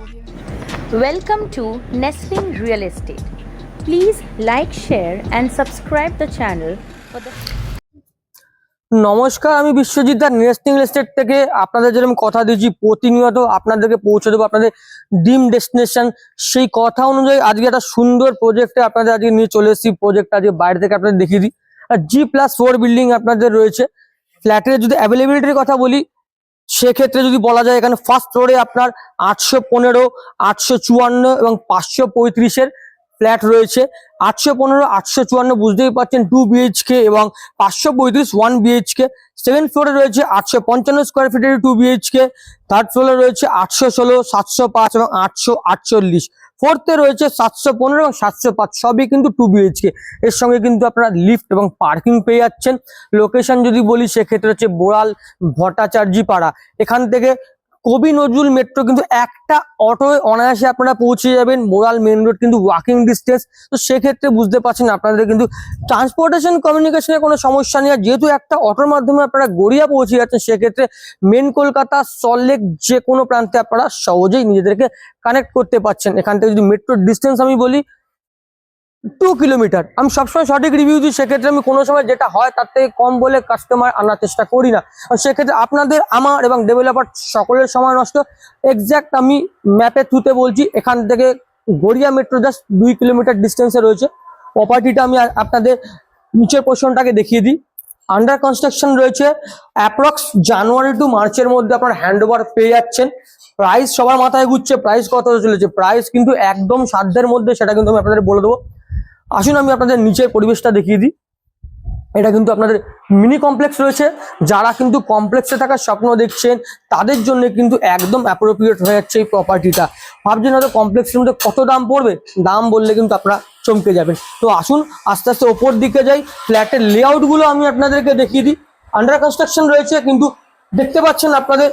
Welcome to Nestlin Real Estate. Please like, share and subscribe the channel for the নমস্কার, আমি বিশ্বজিৎ দা nesting estate থেকে আপনাদের যেরকম কথা দিয়েছি প্রতিনিয়ত আপনাদেরকে পৌঁছে দেবো আপনাদের ড্রিম ডেস্টিনেশন। সেই কথা অনুযায়ী আজকে একটা সুন্দর প্রজেক্টে আপনাদের আজকে নিয়ে চলে এসেছি। প্রজেক্টটা আজকে বাইরে থেকে আপনাদের দেখিয়ে দিই। আর G+4 বিল্ডিং আপনাদের রয়েছে। ফ্ল্যাটের যদি অ্যাভেলেবিলিটির কথা বলি সেক্ষেত্রে যদি বলা যায় এখানে ফার্স্ট ফ্লোরে আপনার 815, 854 এবং 535-এর ফ্ল্যাট রয়েছে। 815, 854 বুঝতেই পারছেন 2 BHK এবং 535 1 BHK। সেকেন্ড ফ্লোরে রয়েছে 855 স্কোয়ার ফিটের 2 BHK। থার্ড ফ্লোরে রয়েছে 816, 705 এবং 848। ফোর্থে রয়েছে 715 এবং 705, সবই কিন্তু 2 BHK। এর সঙ্গে কিন্তু আপনারা লিফট এবং পার্কিং পেয়ে যাচ্ছেন। লোকেশন যদি বলি সেক্ষেত্রে হচ্ছে বোড়াল ভট্টাচার্য পাড়া। এখান থেকে কবি নজরুল মেট্রো কিন্তু একটা অটোয় অনায়াসে আপনারা পৌঁছে যাবেন। বোড়াল মেন রোড কিন্তু ওয়াকিং ডিস্টেন্স। তো সেক্ষেত্রে বুঝতে পারছেন আপনাদের কিন্তু ট্রান্সপোর্টেশন কমিউনিকেশনের কোনো সমস্যা নেই। যেহেতু একটা অটোর মাধ্যমে আপনারা গড়িয়া পৌঁছে যাচ্ছেন সেক্ষেত্রে মেন কলকাতা সল্টলেক যে কোনো প্রান্তে আপনারা সহজেই নিজেদেরকে কানেক্ট করতে পারছেন। এখান থেকে যদি মেট্রোর ডিস্টেন্স আমি বলি 2 কিলোমিটার। আমি সবসময় সঠিক রিভিউ দিই, সেক্ষেত্রে আমি কোনো সময় যেটা হয় তার থেকে কম বলে কাস্টমার আনার চেষ্টা করি না। সেক্ষেত্রে আপনাদের, আমার এবং ডেভেলপার সকলের সময় নষ্ট। এক্স্যাক্ট আমি ম্যাপের থ্রুতে বলছি, এখান থেকে গড়িয়া মেট্রো জাস্ট 2 কিলোমিটার ডিস্টেন্সে রয়েছে। প্রপার্টিটা আমি আপনাদের নিচের পোর্শনটাকে দেখিয়ে দিই। আন্ডার কনস্ট্রাকশন রয়েছে। অ্যাপ্রক্স জানুয়ারি টু মার্চের মধ্যে আপনার হ্যান্ডওভার পেয়ে যাচ্ছেন। প্রাইস সবার মাথায় ঘুরছে, প্রাইস কত চলেছে। প্রাইস কিন্তু একদম সাধ্যের মধ্যে, সেটা কিন্তু আমি আপনাদের বলে দেবো। আসুন আমি আপনাদের নিচের পরিবেশটা দেখিয়ে দিই। এটা কিন্তু আপনাদের মিনি কমপ্লেক্স রয়েছে। যারা কিন্তু কমপ্লেক্সে থাকার স্বপ্ন দেখছেন তাদের জন্য কিন্তু একদম অ্যাপ্রোপ্রিয়েট হয়ে যাচ্ছে এই প্রপার্টিটা। ভাবছেন হয়তো কমপ্লেক্সের মধ্যে কত দাম পড়বে, দাম বললে কিন্তু আপনারা চমকে যাবেন। তো আসুন আস্তে আস্তে ওপর দিকে যাই। ফ্ল্যাটের লেআউটগুলো আমি আপনাদেরকে দেখিয়ে দিই। আন্ডার কনস্ট্রাকশন রয়েছে, কিন্তু দেখতে পাচ্ছেন আপনাদের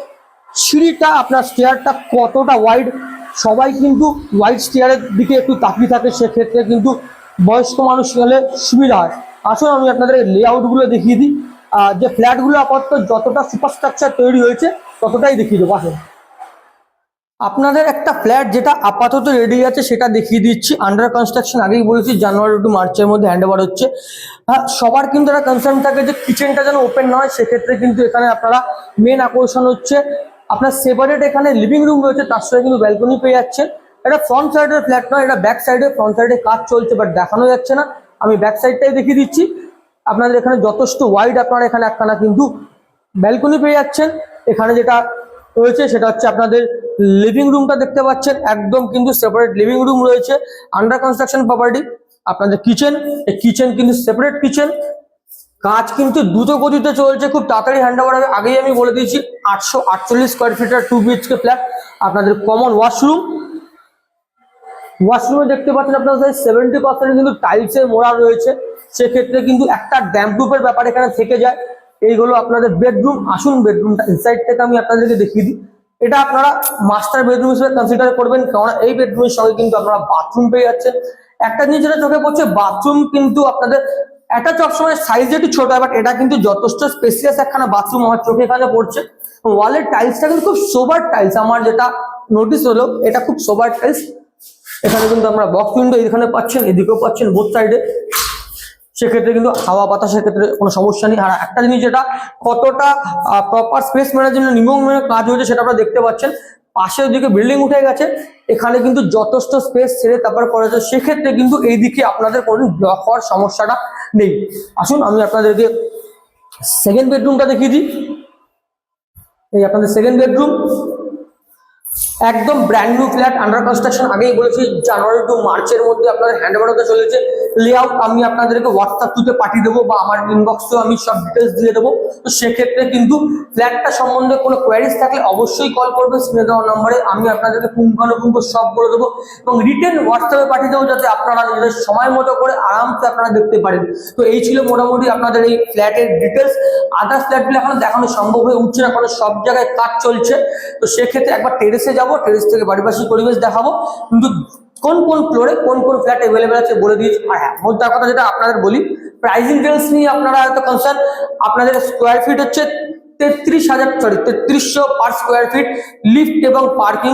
সিঁড়িটা, আপনার স্টেয়ারটা কতটা ওয়াইড। সবাই কিন্তু ওয়াইড স্টেয়ারের দিকে একটু তাকিয়ে থাকে, সেক্ষেত্রে কিন্তু বয়স্ক মানুষ গেলে সুবিধা হয়। আসুন আমি আপনাদের লেআউটগুলো দেখিয়ে দিই। যে ফ্ল্যাটগুলো আপাতত যতটা সুপারস্ট্রাকচার তৈরি হয়েছে ততটাই দেখিয়ে দেবো। আসুন আপনাদের একটা ফ্ল্যাট যেটা আপাতত রেডি আছে সেটা দেখিয়ে দিচ্ছি। আন্ডার কনস্ট্রাকশন আগেই বলেছি জানুয়ারি টু মার্চের মধ্যে হ্যান্ডওভার হচ্ছে। সবার কিন্তু একটা কনসার্ন থাকে যে কিচেনটা যেন ওপেন নয়, সেক্ষেত্রে কিন্তু এখানে আপনারা মেন আকর্ষণ হচ্ছে আপনার সেপারেট এখানে লিভিং রুম রয়েছে, তার সঙ্গে কিন্তু ব্যালকনি পেয়ে যাচ্ছে। এটা ফ্রন্ট সাইডের ফ্ল্যাট নয়, এটা ব্যাক সাইডে। ফ্রন্ট সাইডে কাজ চলছে বাট দেখানো যাচ্ছে না, আমি ব্যাক সাইডটাই দেখিয়ে দিচ্ছি আপনাদের। এখানে যথেষ্ট ওয়াইড আপনারা এখানে একখানা কিন্তু ব্যালকনি পেয়ে যাচ্ছেন। এখানে যেটা রয়েছে সেটা হচ্ছে আপনাদের লিভিং রুমটা দেখতে পাচ্ছেন, একদম কিন্তু সেপারেট লিভিং রুম রয়েছে। আন্ডার কনস্ট্রাকশন প্রপার্টি আপনাদের কিচেন, এই কিচেন কিন্তু সেপারেট কিচেন। কাজ কিন্তু দ্রুত গতিতে চলছে, খুব তাড়াতাড়ি হ্যান্ডওভার হবে। আগেই আমি বলে দিয়েছি 848 স্কোয়ার ফিটের 2 BHK ফ্ল্যাট। আপনাদের কমন ওয়াশরুমে দেখতে পাচ্ছেন আপনাদের 70% কিন্তু টাইলসের মোড়া রয়েছে, সেক্ষেত্রে কিন্তু একটা ড্যাম্প প্রুফের ব্যাপার এখানে থেকে যায়। এইগুলো আপনাদের বেডরুম। আসুন বেডরুমটা ইনসাইড থেকে আমি আপনাদেরকে দেখিয়ে দিই। এটা আপনারা মাস্টার বেডরুম হিসেবে কনসিডার করবেন, কারণ এই বেডরুমের সঙ্গে কিন্তু আপনারা বাথরুম পেয়ে যাচ্ছেন। একটা জিনিস যেটা চোখে পড়ছে, বাথরুম কিন্তু আপনাদের একটা সবসময় সাইজ একটু ছোট হয়, বাট এটা কিন্তু যথেষ্ট স্পেসিয়াস একখানা বাথরুম আমার চোখে এখানে পড়ছে। ওয়ালের টাইলসটা কিন্তু খুব সোবার টাইলস, আমার যেটা নোটিস হলো এটা খুব সোবার টাইলস। এখানে কিন্তু আমরা বক্স উইন্ডো এখানে পাচ্ছেন, এদিকেও পাচ্ছেন, বোথ সাইডে। সেক্ষেত্রে কিন্তু হাওয়া বাতাসের ক্ষেত্রে কোনো সমস্যা নেই। আর একটা জিনিস যেটা কতটা প্রপার স্পেস ম্যানেজমেন্ট নিয়মের কাজ হয়েছে সেটা আপনারা দেখতে পাচ্ছেন। পাশের দিকে বিল্ডিং উঠে গেছে, এখানে কিন্তু যথেষ্ট স্পেস ছেড়ে তারপর করা যায়। সেক্ষেত্রে কিন্তু এইদিকে আপনাদের কোনো ব্লক হওয়ার সমস্যাটা নেই। আসুন আমি আপনাদেরকে সেকেন্ড বেডরুমটা দেখিয়ে দিই। এই আপনাদের সেকেন্ড বেডরুম, একদম brand new flat, under construction. আগেই বলেছি জানুয়ারি টু মার্চের মধ্যে আপনাদের হ্যান্ডওভার হতে চলেছে। লেআউট আমি আপনাদেরকে হোয়াটসঅ্যাপ থ্রুতে পাঠিয়ে দেবো বা আমার ইনবক্সেও আমি সব ডিটেলস দিয়ে দেবো। তো সেক্ষেত্রে কিন্তু ফ্ল্যাটটা সম্বন্ধে কোনো কোয়ারিজ থাকলে অবশ্যই কল করবেন স্ক্রিনে দেওয়া নম্বরে। আমি আপনাদেরকে পুঙ্খানুপুঙ্খ সব বলে দেবো এবং রিটেন হোয়াটসঅ্যাপে পাঠিয়ে দেবো, যাতে আপনারা নিজেদের সময় মতো করে আরামসে আপনারা দেখতে পারেন। তো এই ছিল মোটামুটি আপনাদের এই ফ্ল্যাটের ডিটেলস। আদার্স ফ্ল্যাটগুলো এখন দেখানো সম্ভব হয়ে উঠছে না, কারণ সব জায়গায় কাজ চলছে। তো সেক্ষেত্রে একবার টেরেসে যাবো, টেরেস থেকে পারিপার্শ্বিক পরিবেশ দেখাবো, কিন্তু কোন কোন ফ্লোরে কোন কোন ফ্ল্যাট অ্যাভেলেবেল আছে বলে দিয়েছি। আর হ্যাঁ, মোদ্দার কথা যেটা আপনাদের বলি, প্রাইসিং ডিটেলস নিয়ে আপনারা হয়তো কনসার্ন। আপনাদের স্কোয়ার ফিট হচ্ছে 3300 পার স্কোয়ার ফিট, লিফট এবং পার্কিং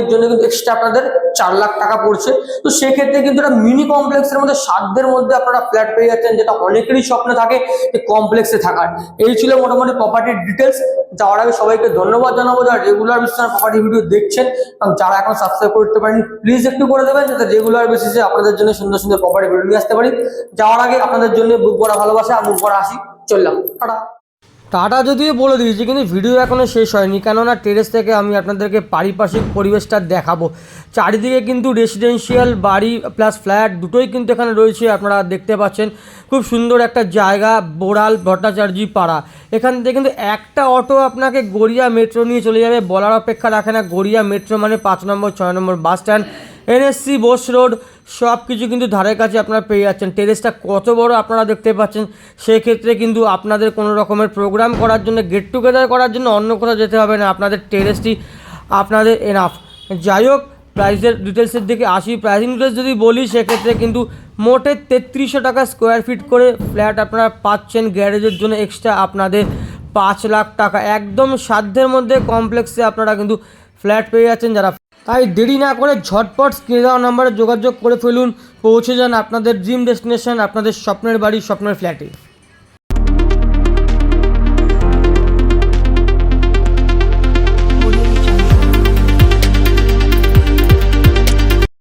এর জন্য কিন্তু এক্সট্রা আপনাদের 4 লাখ টাকা পড়ছে। তো সেক্ষেত্রে কিন্তু একটা মিনি কমপ্লেক্সের মধ্যে সাধ্যের মধ্যে আপনারা ফ্ল্যাট পেয়ে যাচ্ছেন, যেটা অনেকেরই স্বপ্ন থাকে এই কমপ্লেক্সে থাকার। এই ছিল মোটামুটি প্রপার্টির ডিটেলস। যাওয়ার আগে সবাইকে ধন্যবাদ জানাবো যারা রেগুলার বেসিসে প্রপার্টি ভিডিও দেখছেন, এবং যারা এখন সাবস্ক্রাইব করতে পারেনি প্লিজ একটু করে দেবেন, যাতে রেগুলার বেসিসে আপনাদের জন্য সুন্দর সুন্দর প্রপার্টি ভিডিও নিয়ে আসতে পারি। যাওয়ার আগে আপনাদের জন্য বুক করা ভালোবাসা আর বুক করা আসি চললাম টাটা। টাটা যদিও বলে দিয়েছি, কিন্তু ভিডিও এখনও শেষ হয়নি, কেননা টেরেস থেকে আমি আপনাদেরকে পারিপার্শ্বিক পরিবেশটা দেখাবো। চারিদিকে কিন্তু রেসিডেন্সিয়াল বাড়ি প্লাস ফ্ল্যাট দুটোই কিন্তু এখানে রয়েছে, আপনারা দেখতে পাচ্ছেন। খুব সুন্দর একটা জায়গা, বোড়াল ভট্টাচার্যি পাড়া। এখান থেকে কিন্তু একটা অটো আপনাকে গড়িয়া মেট্রো নিয়ে চলে যাবে, বলার অপেক্ষা রাখে না। গড়িয়া মেট্রো মানে 5 number 6 number bus stand, NSC Bose road, সব কিছু কিন্তু ধারের কাছে আপনারা পেয়ে যাচ্ছেন। টেরেসটা কত বড় আপনারা দেখতে পাচ্ছেন। সেক্ষেত্রে কিন্তু আপনাদের কোনো রকমের প্রোগ্রাম করার জন্য, গেট টুগেদার করার জন্য অন্য কোথাও যেতে হবে না, আপনাদের টেরেসটি আপনাদের এনাফ। যাই হোক, প্রাইসের ডিটেলসের দিকে আসি। প্রাইসিং ডিটেলস যদি বলি, সেক্ষেত্রে কিন্তু মোটে 3300 টাকা স্কোয়ার ফিট করে ফ্ল্যাট আপনারা পাচ্ছেন। গ্যারেজের জন্য এক্সট্রা আপনাদের 5 লাখ টাকা, একদম সাধ্যের মধ্যে কমপ্লেক্সে আপনারা কিন্তু ফ্ল্যাট পেয়ে যাচ্ছেন। যারা তাই দেরি না করে ঝটপট স্ক্রিনে দেওয়া নাম্বারে যোগাযোগ করে ফেলুন, পৌঁছে যান আপনাদের ড্রিম ডেস্টিনেশন, আপনাদের স্বপ্নের বাড়ি, স্বপ্নের ফ্ল্যাটে।